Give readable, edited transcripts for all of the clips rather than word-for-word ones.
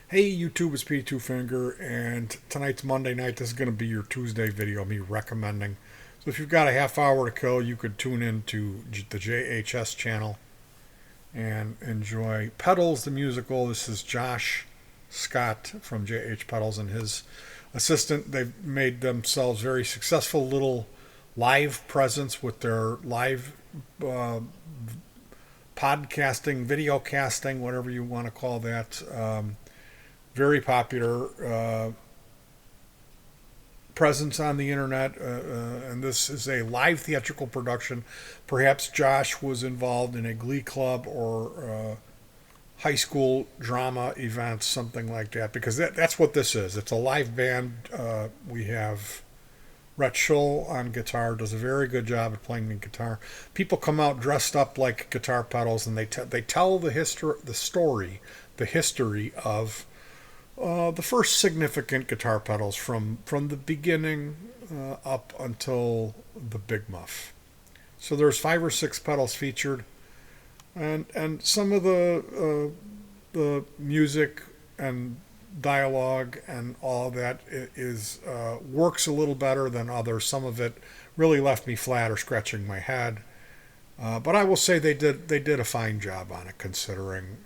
Hey YouTube, it's P Two Finger, and tonight's Monday night. This is going to be your Tuesday video, me recommending. So if you've got a half hour to kill, you could tune in to the JHS channel and enjoy Pedals the musical. This is Josh Scott from JH Pedals and his assistant. They've made themselves very successful little live presence with their live uh, podcasting, video casting, whatever you want to call that. Very popular presence on the internet, and this is a live theatrical production. Perhaps Josh was involved in a glee club or high school drama event, something like that, because that's what this is. It's a live band. We have Rhett Schull on guitar, does a very good job at playing the guitar. People come out dressed up like guitar pedals, and they tell the history of the first significant guitar pedals from the beginning up until the Big Muff. So there's 5 or 6 pedals featured, and some of the music and dialogue and all of that is works a little better than others. Some of it really left me flat or scratching my head. But I will say they did a fine job on it, considering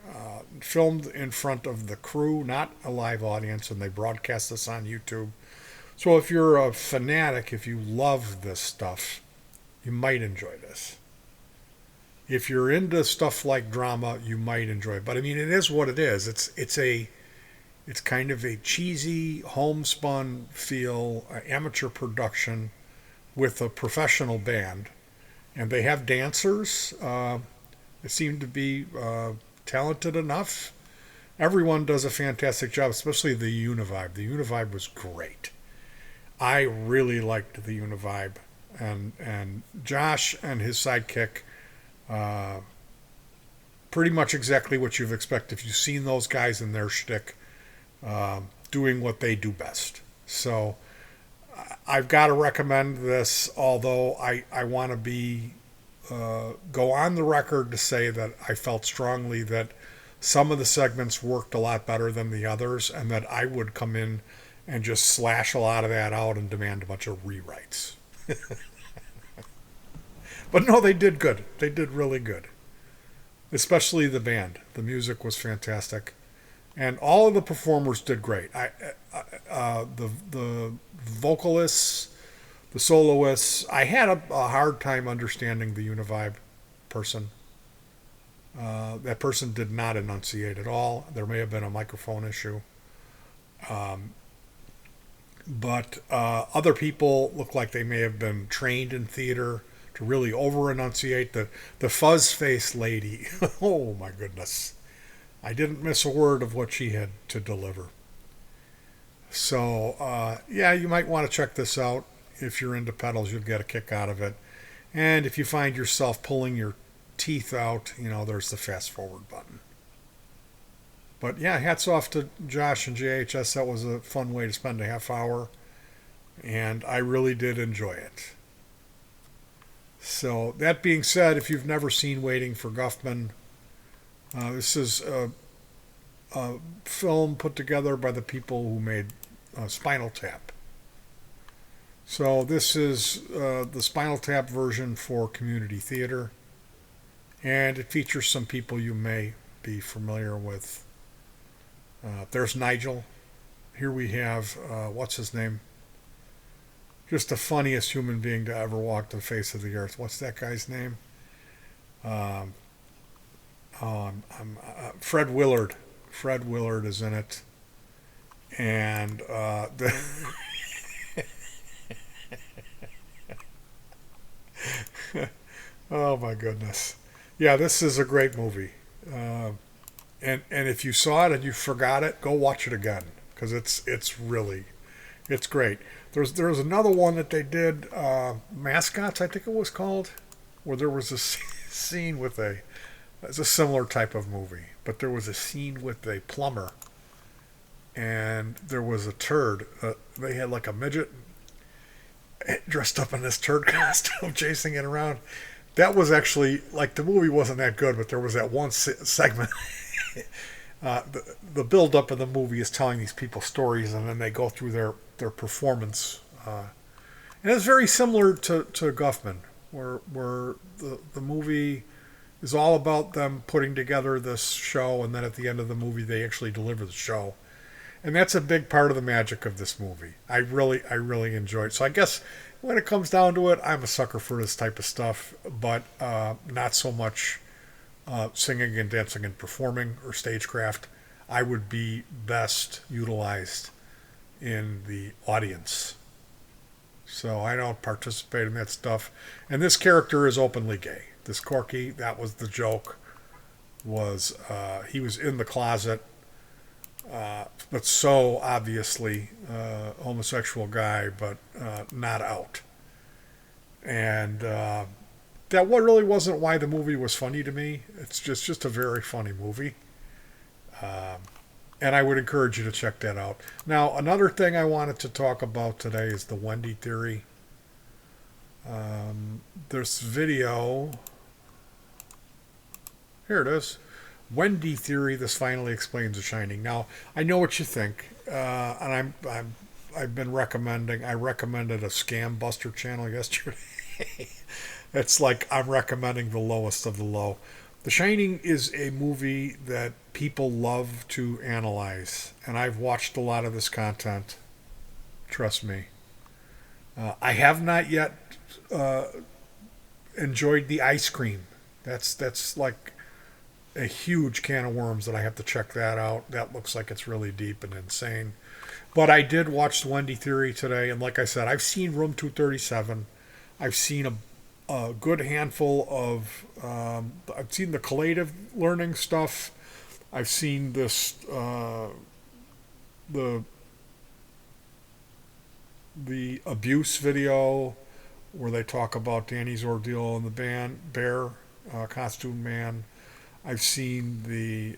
filmed in front of the crew, not a live audience, and they broadcast this on YouTube. So if you're a fanatic, if you love this stuff, you might enjoy this. If you're into stuff like drama, you might enjoy it. But I mean, it is what it is. It's kind of a cheesy homespun feel, amateur production with a professional band, and they have dancers. They seem to be talented enough. Everyone does a fantastic job, especially the Univibe. The Univibe was great. I really liked the Univibe, and Josh and his sidekick, uh, pretty much exactly what you've expected if you've seen those guys in their shtick, doing what they do best. So I've got to recommend this, although I want to go on the record to say that I felt strongly that some of the segments worked a lot better than the others, and that I would come in and just slash a lot of that out and demand a bunch of rewrites. But no, they did good. They did really good, especially the band. The music was fantastic, and all of the performers did great. The vocalists, the soloists. I had a hard time understanding the Univibe person. That person did not enunciate at all. There may have been a microphone issue. Um, but other people look like they may have been trained in theater to really over enunciate. The fuzz face lady, oh my goodness. I didn't miss a word of what she had to deliver. So, yeah, you might want to check this out. If you're into pedals, you'll get a kick out of it. And if you find yourself pulling your teeth out, there's the fast forward button. But yeah, hats off to Josh and JHS. That was a fun way to spend a half hour, and I really did enjoy it. So, that being said, if you've never seen Waiting for Guffman, this is a film put together by the people who made Spinal Tap. So this is the Spinal Tap version for community theater, and it features some people you may be familiar with. There's Nigel. Here we have, what's his name? Just the funniest human being to ever walk the face of the earth. What's that guy's name? Um, Fred Willard. Fred Willard is in it, and oh my goodness, yeah, this is a great movie. Uh, and if you saw it and you forgot it, go watch it again, because it's great. There was another one that they did, Mascots, I think it was called, where there was a scene with it's a similar type of movie, but there was a scene with a plumber, and there was a turd. They had like a midget dressed up in this turd costume chasing it around. That was actually, like, the movie wasn't that good, but there was that one segment The build up of the movie is telling these people stories, and then they go through their performance. And it's very similar to Guffman, where the movie is all about them putting together this show, and then at the end of the movie, they actually deliver the show. And that's a big part of the magic of this movie. I really enjoy it. So I guess when it comes down to it, I'm a sucker for this type of stuff, but not so much singing and dancing and performing or stagecraft. I would be best utilized in the audience. So I don't participate in that stuff. And this character is openly gay. This Corky, that was the joke. Was he was in the closet, but so obviously homosexual guy, but not out. And that really wasn't why the movie was funny to me. It's just a very funny movie. And I would encourage you to check that out. Now, another thing I wanted to talk about today is the Wendy theory. This video. Here it is. Wendy theory. This finally explains The Shining. Now, I know what you think, and I've been recommending. I recommended a Scam Buster channel yesterday. It's like I'm recommending the lowest of the low. The Shining is a movie that people love to analyze, and I've watched a lot of this content. Trust me. I have not yet enjoyed the ice cream. That's like a huge can of worms that I have to check that out. That looks like it's really deep and insane. But I did watch the Wendy Theory today, and like I said, I've seen Room 237. I've seen a good handful of. I've seen the collative learning stuff. I've seen this the abuse video where they talk about Danny's ordeal in the band Bear Costume Man. I've seen the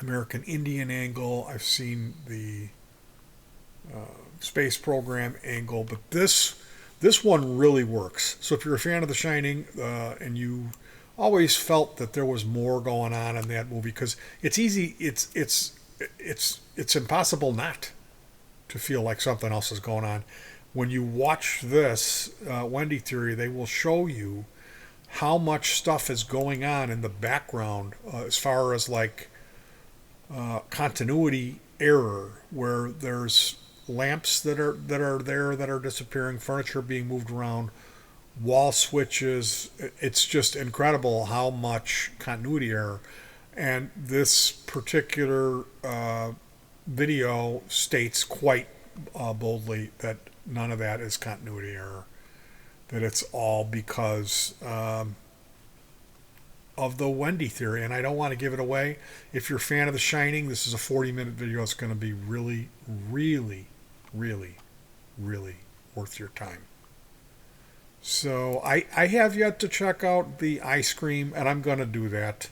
American Indian angle. I've seen the space program angle, but this one really works. So if you're a fan of The Shining and you always felt that there was more going on in that movie, because it's easy, it's impossible not to feel like something else is going on. When you watch this Wendy Theory, they will show you how much stuff is going on in the background as far as like continuity error, where there's lamps that are there that are disappearing, furniture being moved around, wall switches. It's just incredible how much continuity error. And this particular video states quite boldly that none of that is continuity error. That it's all because of the Wendy theory. And I don't want to give it away. If you're a fan of The Shining, this is a 40-minute video. It's going to be really, really, really, really worth your time. So I have yet to check out the ice cream, and I'm going to do that.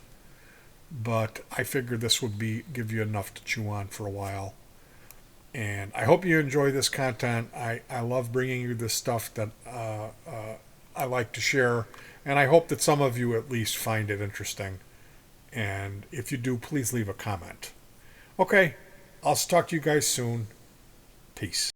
But I figured this would give you enough to chew on for a while. And I hope you enjoy this content. I love bringing you this stuff that I like to share. And I hope that some of you at least find it interesting. And if you do, please leave a comment. Okay, I'll talk to you guys soon. Peace.